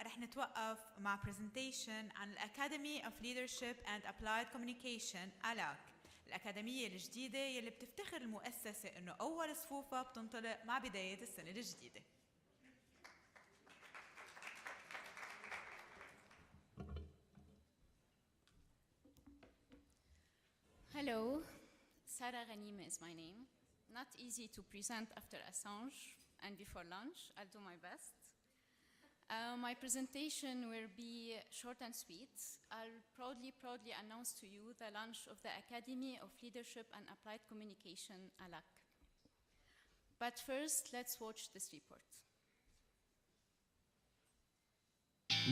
رح نتوقف مع presentation عن الأكاديمي of Leadership and Applied Communication ALAC، الأكاديمية الجديدة يلي بتفتخر المؤسسة إنه أول صفوفها بتنطلق مع بداية السنة الجديدة. Hello, Sarah Ghanima is my name. Not easy to present after Assange and before lunch. I'll do my best. My presentation will be short and sweet. I'll proudly announce to you the launch of the Academy of Leadership and Applied Communication, ALAC. But first, let's watch this report.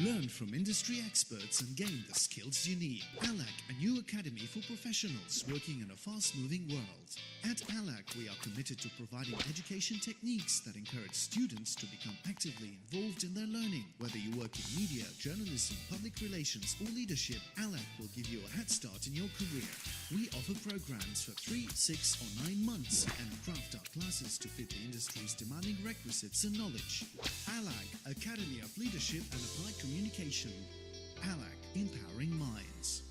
Learn from industry experts and gain the skills you need. ALAC, a new academy for professionals working in a fast-moving world. At ALAC, we are committed to providing education techniques that encourage students to become actively involved in their learning. Whether you work in media, journalism, public relations, or leadership, ALAC will give you a head start in your career. We offer programs for 3, 6, or 9 months and craft our classes to fit the industry's demanding requisites and knowledge. ALAC, Academy of Leadership and Applied Communication. ALAC, empowering minds.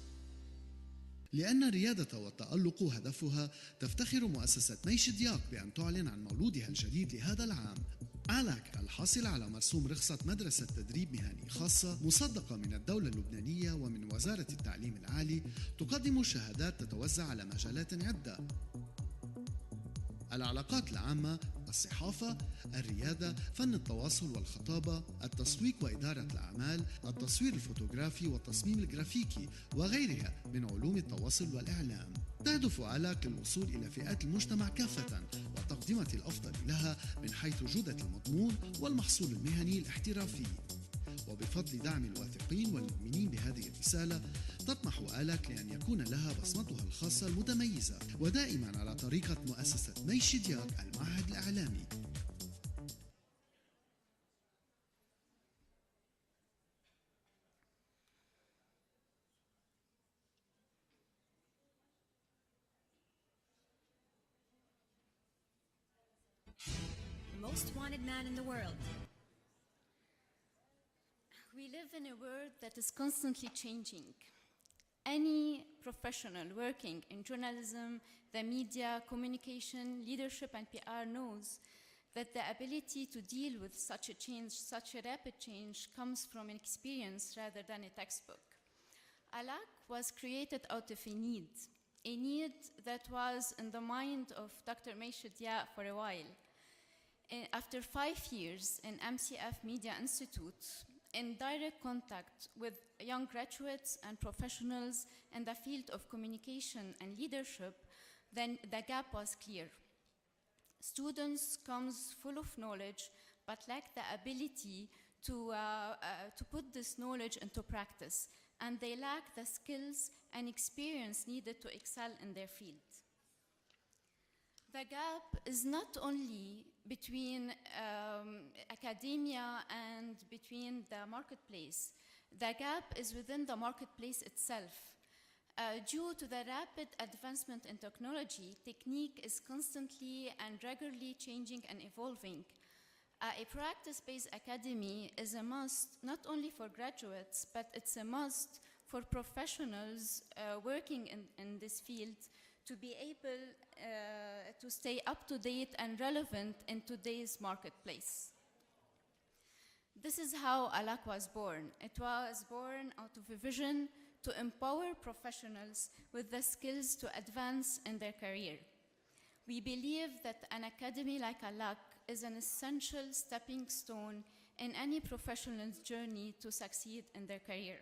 لأن الريادة والتألق هدفها، تفتخر مؤسسة شيدياك بأن تعلن عن مولودها الجديد لهذا العام. ALAC الحاصل على مرسوم رخصة مدرسة تدريب مهني خاصة مصدقة من الدولة اللبنانية ومن وزارة التعليم العالي، تقدم شهادات تتوزع على مجالات عدة: العلاقات العامة، الصحافة، الريادة، فن التواصل والخطابة، التسويق وإدارة الأعمال، التصوير الفوتوغرافي والتصميم الجرافيكي وغيرها من علوم التواصل والإعلام. تهدف ALAC للوصول إلى فئات المجتمع كافة وتقديم الأفضل لها من حيث جودة المضمون والمحصول المهني الاحترافي. وبفضل دعم الواثقين والمؤمنين بهذه الرسالة، تطمح ALAC لأن يكون لها بصمتها الخاصة المتميزة، ودائما على طريقة مؤسسة شيدياك المعهد الإعلامي. Most wanted man in the world. We live in a world that is constantly changing. Any professional working in journalism, the media, communication, leadership, and PR knows that the ability to deal with such a change, such a rapid change, comes from an experience rather than a textbook. ALAC was created out of a need that was in the mind of Dr. Chidiac for a while. After 5 years in MCF Media Institute, in direct contact with young graduates and professionals in the field of communication and leadership, then the gap was clear. Students come full of knowledge, but lack the ability to put this knowledge into practice, and they lack the skills and experience needed to excel in their field. The gap is not only between academia and between the marketplace. The gap is within the marketplace itself. Due to the rapid advancement in technology, technique is constantly and regularly changing and evolving. A practice-based academy is a must not only for graduates, but it's a must for professionals working in this field to be able to stay up to date and relevant in today's marketplace. This is how ALAC was born. It was born out of a vision to empower professionals with the skills to advance in their career. We believe that an academy like ALAC is an essential stepping stone in any professional's journey to succeed in their career.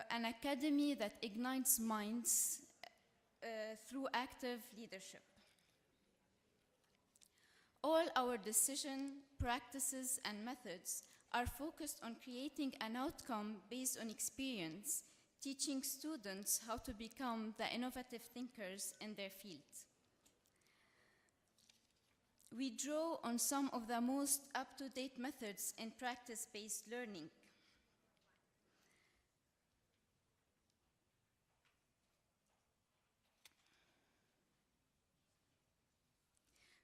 An academy that ignites minds through active leadership. All our decision, practices, and methods are focused on creating an outcome based on experience, teaching students how to become the innovative thinkers in their field. We draw on some of the most up-to-date methods in practice-based learning.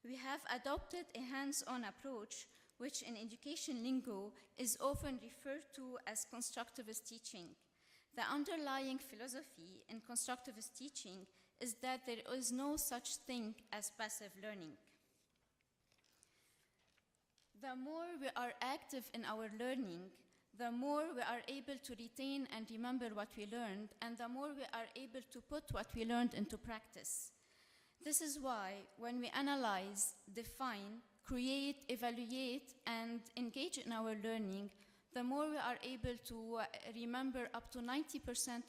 We have adopted a hands-on approach which in education lingo is often referred to as constructivist teaching. The underlying philosophy in constructivist teaching is that there is no such thing as passive learning. The more we are active in our learning, the more we are able to retain and remember what we learned, and the more we are able to put what we learned into practice. This is why when we analyze, define, create, evaluate, and engage in our learning, the more we are able to remember up to 90%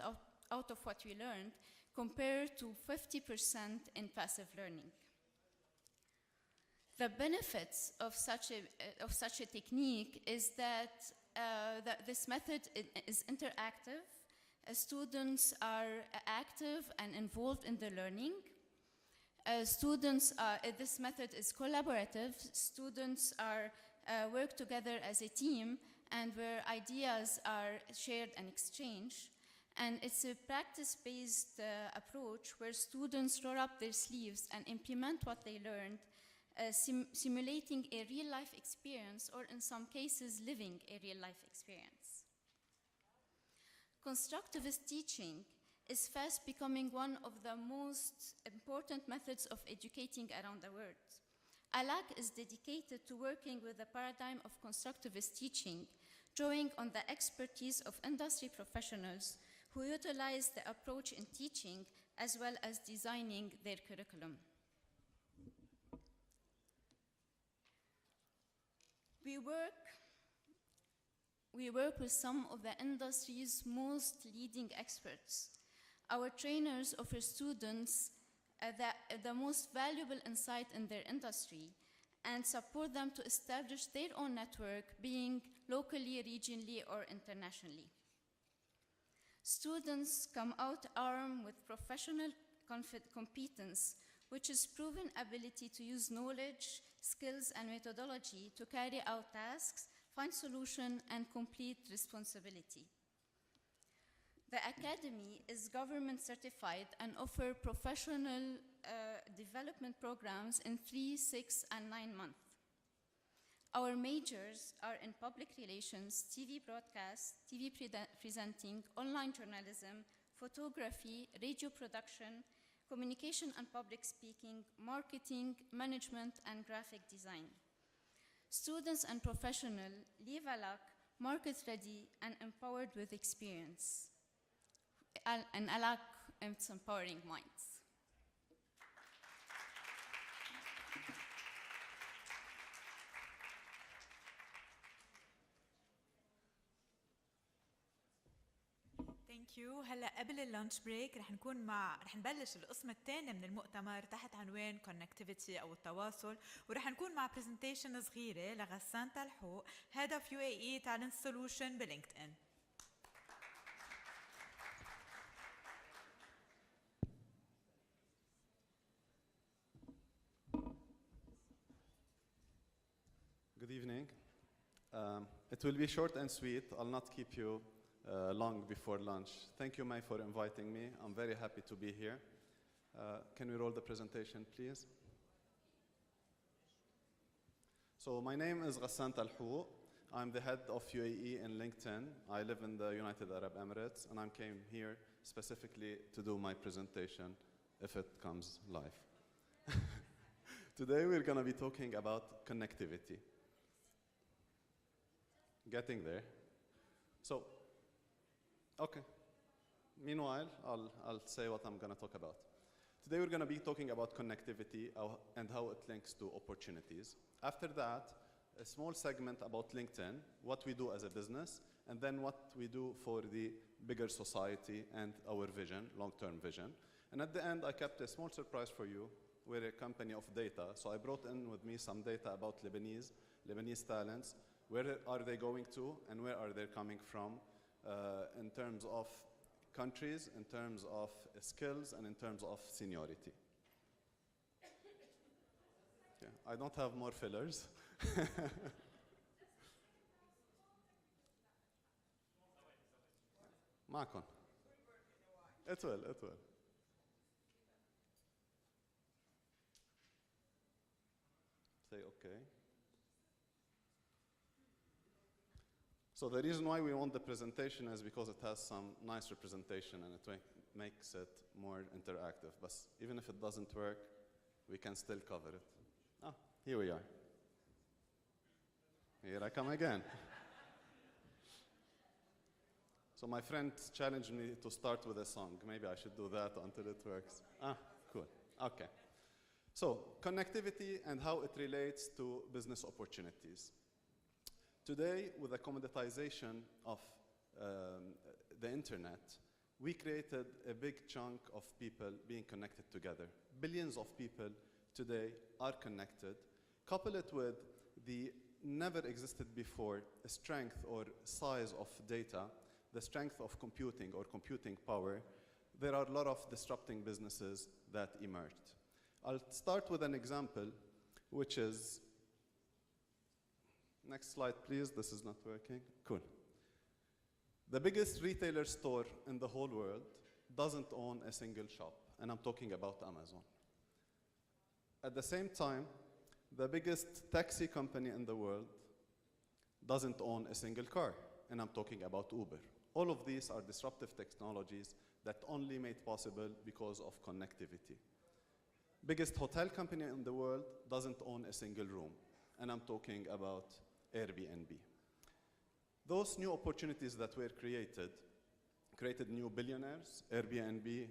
out of what we learned, compared to 50% in passive learning. The benefits of such a technique is that this method is interactive. Students are active and involved in the learning. This method is collaborative. Students work together as a team, and where ideas are shared and exchanged. And it's a practice-based approach where students roll up their sleeves and implement what they learned, simulating a real-life experience, or in some cases, living a real-life experience. Constructivist teaching is fast becoming one of the most important methods of educating around the world. ALAC is dedicated to working with the paradigm of constructivist teaching, drawing on the expertise of industry professionals who utilize the approach in teaching as well as designing their curriculum. We work with some of the industry's most leading experts. Our trainers offer students the most valuable insight in their industry and support them to establish their own network, being locally, regionally, or internationally. Students come out armed with professional competence, which is proven ability to use knowledge, skills, and methodology to carry out tasks, find solutions, and complete responsibility. The Academy is government certified and offers professional development programs in 3, 6, and 9 months. Our majors are in public relations, TV broadcast, TV presenting, online journalism, photography, radio production, communication and public speaking, marketing, management, and graphic design. Students and professionals leave ALAC market ready and empowered with experience. And ALAC is empowering minds. Thank you. هلا قبل اللانش بريك رح نبلش القسم الثاني من المؤتمر تحت عنوان connectivity او التواصل، ورح نكون مع برزنتيشن صغيره لغسان تلحوق Head of UAE Talent Solution Belington. Good evening. It will be short and sweet. I'll not keep you long before lunch. Thank you, Mai, for inviting me. I'm very happy to be here. Can we roll the presentation, please? So my name is Ghassan Talhouk. I'm the head of UAE in Belington. I live in the United Arab Emirates, and I came here specifically to do my presentation, if it comes live. Today we're going to be talking about connectivity. Getting there. So, okay. Meanwhile, I'll say what I'm going to talk about. Today we're going to be talking about connectivity and how it links to opportunities. After that, a small segment about LinkedIn, what we do as a business, and then what we do for the bigger society and our vision, long-term vision. And at the end, I kept a small surprise for you. We're a company of data, so I brought in with me some data about Lebanese talents. Where are they going to, and where are they coming from in terms of countries, in terms of skills, and in terms of seniority. Yeah, I don't have more fillers. معكم. It will. Say okay. So the reason why we want the presentation is because it has some nice representation and it makes it more interactive. But even if it doesn't work, we can still cover it. Ah, here we are. Here I come again. So my friend challenged me to start with a song. Maybe I should do that until it works. Ah, cool. Okay. So connectivity and how it relates to business opportunities. Today, with the commoditization of the internet, we created a big chunk of people being connected together. Billions of people today are connected. Couple it with the never existed before strength or size of data, the strength of computing or computing power, there are a lot of disrupting businesses that emerged. I'll start with an example, which is, next slide please, this is not working, cool. The biggest retailer store in the whole world doesn't own a single shop, and I'm talking about Amazon. At the same time, the biggest taxi company in the world doesn't own a single car, and I'm talking about Uber. All of these are disruptive technologies that only made possible because of connectivity. Biggest hotel company in the world doesn't own a single room, and I'm talking about Airbnb. Those new opportunities that were created new billionaires. Airbnb,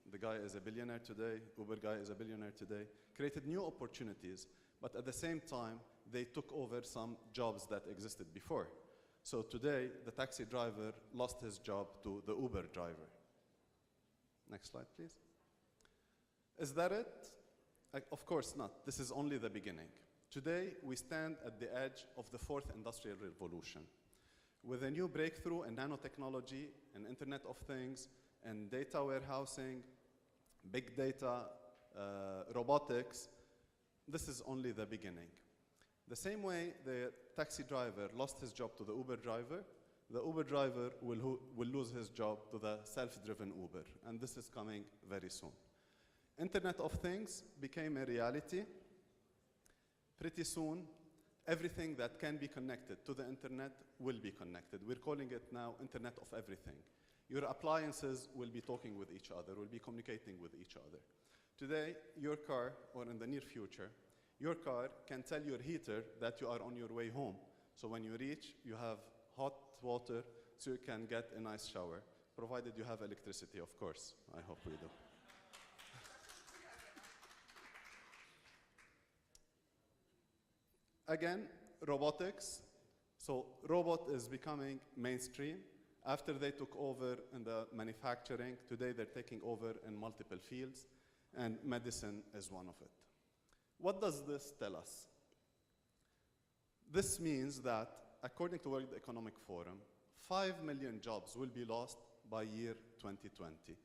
the guy is a billionaire today, Uber guy is a billionaire today, created new opportunities, but at the same time, they took over some jobs that existed before. So today, the taxi driver lost his job to the Uber driver. Next slide, please. Is that it? Of course not. This is only the beginning. Today, we stand at the edge of the fourth industrial revolution. With a new breakthrough in nanotechnology and Internet of Things and data warehousing, big data, robotics, this is only the beginning. The same way the taxi driver lost his job to the Uber driver will lose his job to the self-driven Uber, and this is coming very soon. Internet of Things became a reality. Pretty soon, everything that can be connected to the internet will be connected. We're calling it now Internet of Everything. Your appliances will be talking with each other, will be communicating with each other. Today, your car, or in the near future, your car can tell your heater that you are on your way home. So when you reach, you have hot water, so you can get a nice shower, provided you have electricity, of course. I hope we do. Again, robotics. So robot is becoming mainstream. After they took over in the manufacturing, today they're taking over in multiple fields, and medicine is one of it. What does this tell us? This means that, according to World Economic Forum, 5 million jobs will be lost by year 2020.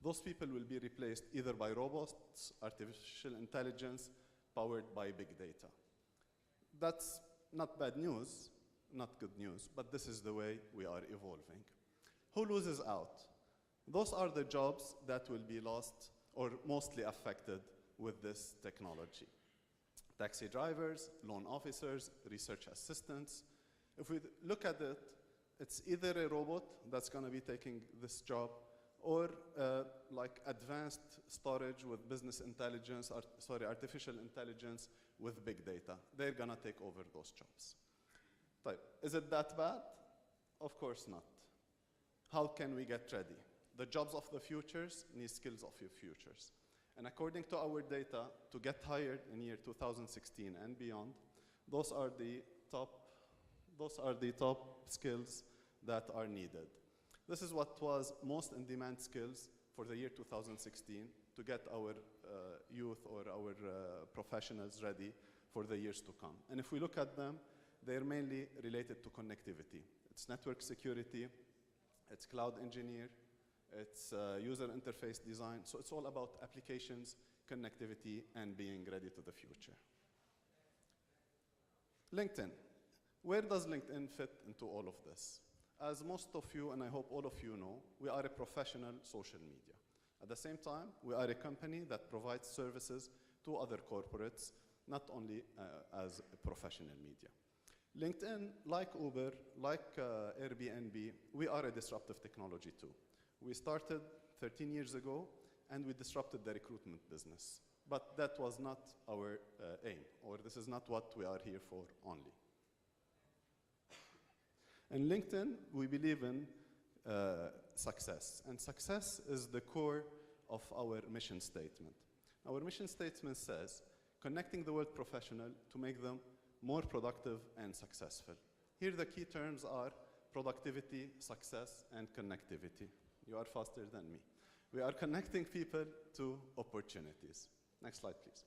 Those people will be replaced either by robots, artificial intelligence, powered by big data. That's not bad news, not good news, but this is the way we are evolving. Who loses out? Those are the jobs that will be lost or mostly affected with this technology. Taxi drivers, loan officers, research assistants. If we look at it, it's either a robot that's going to be taking this job, or like advanced storage with business intelligence, artificial intelligence with big data. They're going to take over those jobs. Is it that bad? Of course not. How can we get ready? The jobs of the futures need skills of your futures. And according to our data, to get hired in year 2016 and beyond, those are the top skills that are needed. This is what was most in-demand skills for the year 2016 to get our youth or our professionals ready for the years to come. And if we look at them, they're mainly related to connectivity. It's network security, it's cloud engineer, it's user interface design. So it's all about applications, connectivity, and being ready to the future. LinkedIn. Where does LinkedIn fit into all of this? As most of you, and I hope all of you know, we are a professional social media. At the same time, we are a company that provides services to other corporates, not only as a professional media. LinkedIn, like Uber, like Airbnb, we are a disruptive technology too. We started 13 years ago, and we disrupted the recruitment business. But that was not our aim, or this is not what we are here for only. In LinkedIn, we believe in success, and success is the core of our mission statement. Our mission statement says, connecting the world professional to make them more productive and successful. Here the key terms are productivity, success, and connectivity. You are faster than me. We are connecting people to opportunities. Next slide, please.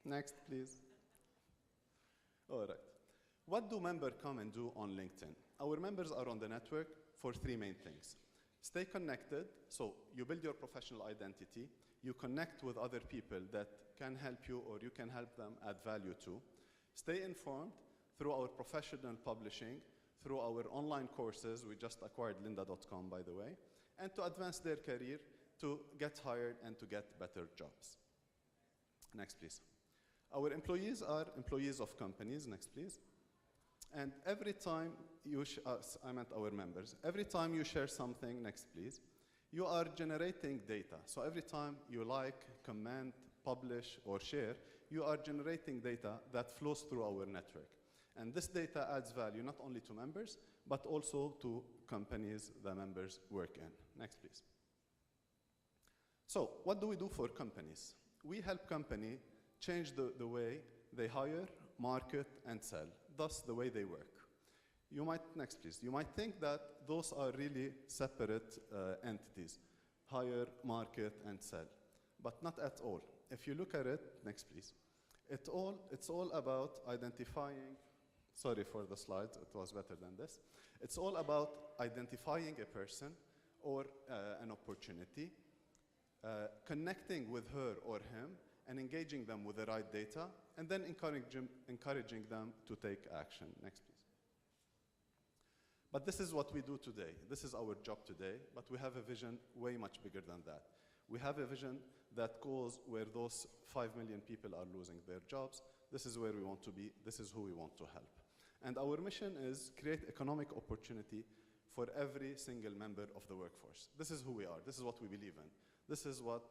Next, please. All right. What do members come and do on LinkedIn? Our members are on the network for three main things. Stay connected, so you build your professional identity, you connect with other people that can help you or you can help them add value to. Stay informed through our professional publishing, through our online courses. We just acquired lynda.com, by the way, and to advance their career, to get hired and to get better jobs. Next, please. Our employees are employees of companies. Next, please. And every time you, I meant our members, every time you share something, next please, you are generating data. So every time you like, comment, publish, or share, you are generating data that flows through our network. And this data adds value not only to members, but also to companies the members work in. Next, please. So what do we do for companies? We help companies change the way they hire, market, and sell, thus the way they work. You might, next please, you might think that those are really separate entities, hire, market, and sell, but not at all. If you look at it, next please, it's all about identifying, sorry for the slides, it was better than this. It's all about identifying a person or an opportunity, connecting with her or him, and engaging them with the right data, and then encouraging them to take action. Next, please. But this is what we do today. This is our job today, but we have a vision way much bigger than that. We have a vision that goes where those 5 million people are losing their jobs. This is where we want to be. This is who we want to help. And our mission is create economic opportunity for every single member of the workforce. This is who we are. This is what we believe in. This is what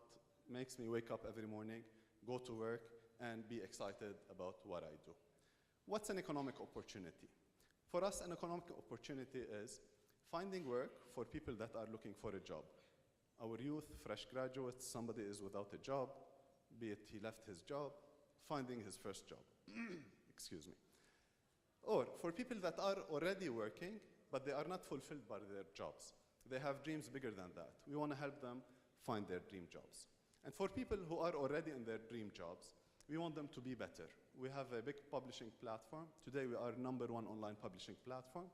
makes me wake up every morning, go to work, and be excited about what I do. What's an economic opportunity? For us, an economic opportunity is finding work for people that are looking for a job. Our youth, fresh graduates, somebody is without a job, be it he left his job, finding his first job. Excuse me. Or for people that are already working, but they are not fulfilled by their jobs. They have dreams bigger than that. We want to help them find their dream jobs. And for people who are already in their dream jobs, we want them to be better. We have a big publishing platform. Today we are #1 online publishing platform.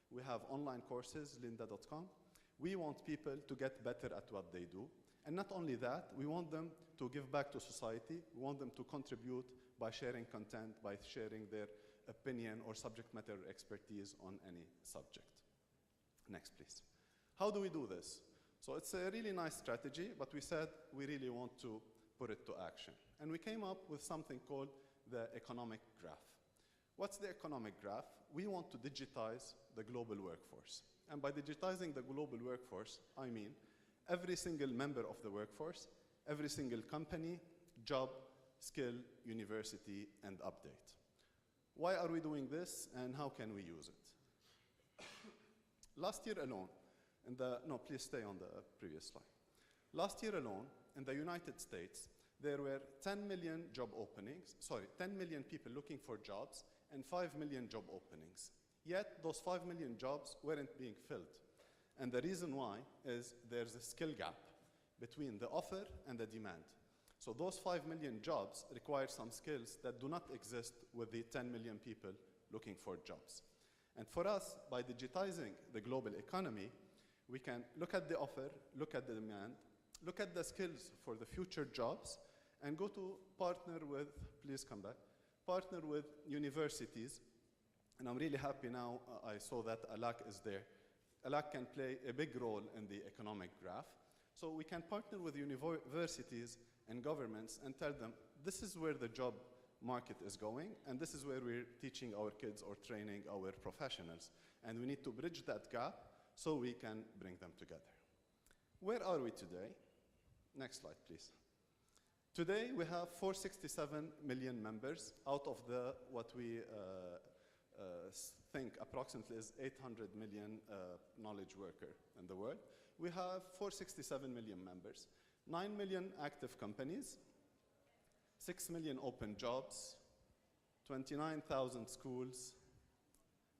We have online courses, lynda.com. We want people to get better at what they do. And not only that, we want them to give back to society. We want them to contribute by sharing content, by sharing their opinion or subject matter expertise on any subject. Next, please. How do we do this? So it's a really nice strategy, but we said we really want to put it to action. And we came up with something called the economic graph. What's the economic graph? We want to digitize the global workforce. And by digitizing the global workforce, I mean every single member of the workforce, every single company, job, skill, university, and update. Why are we doing this, and how can we use it? Last year alone, no, please stay on the previous slide. Last year alone, in the United States, there were 10 million job openings, 10 million people looking for jobs and 5 million job openings. Yet those 5 million jobs weren't being filled. And the reason why is there's a skill gap between the offer and the demand. So those 5 million jobs require some skills that do not exist with the 10 million people looking for jobs. And for us, by digitizing the global economy, we can look at the offer, look at the demand, look at the skills for the future jobs, and go to partner with, please come back, partner with universities. And I'm really happy now I saw that ALAC is there. ALAC can play a big role in the economic graph. So we can partner with universities and governments and tell them, this is where the job market is going, and this is where we're teaching our kids or training our professionals. And we need to bridge that gap so we can bring them together. Where are we today? Next slide, please. Today, we have 467 million members out of the, what we think approximately is 800 million knowledge worker in the world. We have 467 million members, 9 million active companies, 6 million open jobs, 29,000 schools,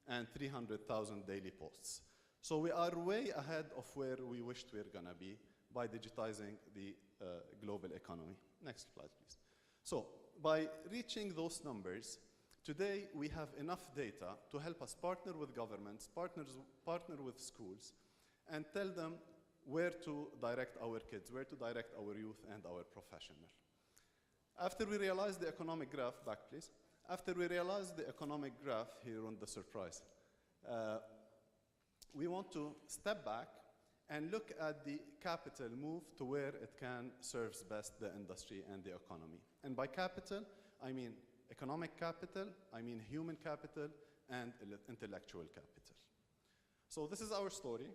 and 300,000 daily posts. So we are way ahead of where we wished we were gonna be by digitizing the global economy. Next slide, please. So by reaching those numbers, today we have enough data to help us partner with governments, partner with schools, and tell them where to direct our kids, where to direct our youth and our professional. After we realized the economic graph, back please. After we realized the economic graph here on the surprise, we want to step back and look at the capital move to where it can serve best the industry and the economy. And by capital, I mean economic capital, I mean human capital, and intellectual capital. So this is our story.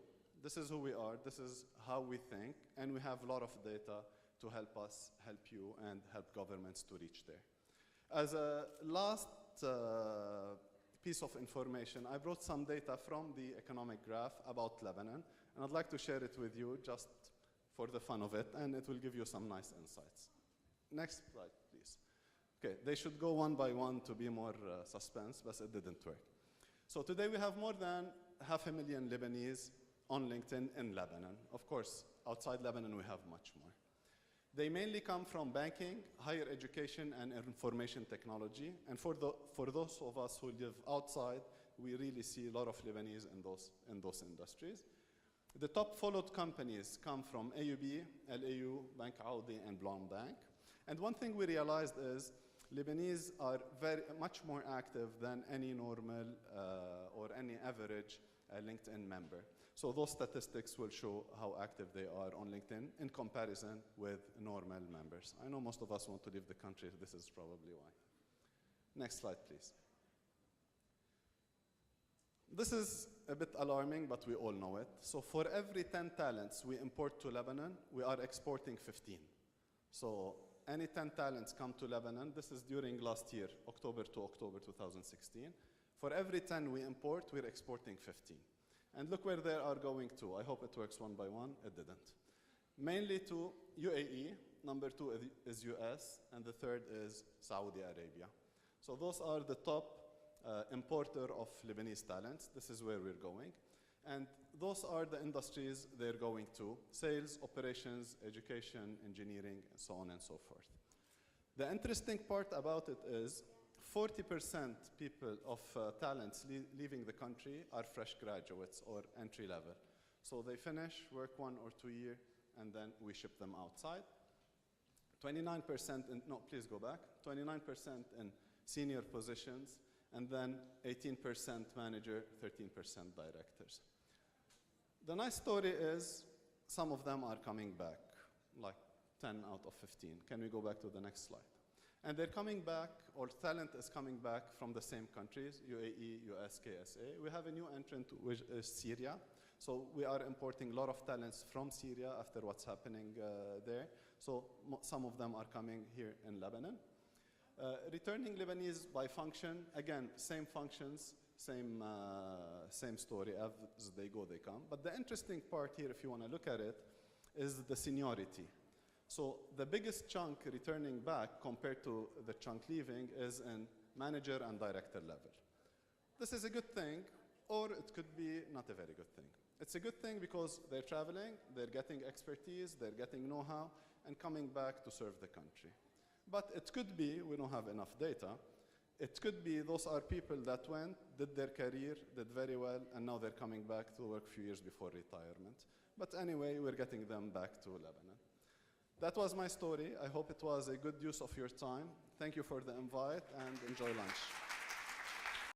This is who we are. This is how we think. And we have a lot of data to help us, help you, and help governments to reach there. As a last piece of information, I brought some data from the economic graph about Lebanon, and I'd like to share it with you just for the fun of it, and it will give you some nice insights. Next slide, please. Okay, they should go one by one to be more suspense, but it didn't work. So today we have more than 500,000 Lebanese on LinkedIn in Lebanon. Of course, outside Lebanon we have much more. They mainly come from banking, higher education, and information technology. And for those of us who live outside, we really see a lot of Lebanese in those industries. The top followed companies come from AUB, LAU, Bank Audi, and Blom Bank. And one thing we realized is Lebanese are much more active than any normal or any average LinkedIn member. So those statistics will show how active they are on LinkedIn in comparison with normal members. I know most of us want to leave the country. This is probably why. Next slide, please. This is a bit alarming, but we all know it. So for every 10 talents we import to Lebanon, we are exporting 15. So any 10 talents come to Lebanon. This is during last year, October to October 2016. For every 10 we import, we're exporting 15. And look where they are going to. I hope it works one by one. It didn't. Mainly to UAE, number 2 is US, and the third is Saudi Arabia. So those are the top importer of Lebanese talents. This is where we're going. And those are the industries they're going to: sales, operations, education, engineering, and so on and so forth. The interesting part about it is 40% people of talents leaving the country are fresh graduates or entry level. So they finish, work 1 or 2 years, and then we ship them outside. 29% in, no, please go back. 29% in senior positions, and then 18% manager, 13% directors. The nice story is some of them are coming back, like 10 out of 15. Can we go back to the next slide? And they're coming back, or talent is coming back from the same countries, UAE, US, KSA. We have a new entrant, which is Syria. So we are importing a lot of talents from Syria after what's happening there. So some of them are coming here in Lebanon. Returning Lebanese by function, again, same functions, same story. As they go, they come. But the interesting part here, if you want to look at it, is the seniority. So the biggest chunk returning back compared to the chunk leaving is in manager and director level. This is a good thing, or it could be not a very good thing. It's a good thing because they're traveling, they're getting expertise, they're getting know-how, and coming back to serve the country. But it could be, we don't have enough data, it could be those are people that went, did their career, did very well, and now they're coming back to work a few years before retirement. But anyway, we're getting them back to Lebanon. That was my story. I hope it was a good use of your time. Thank you for the invite, and enjoy lunch.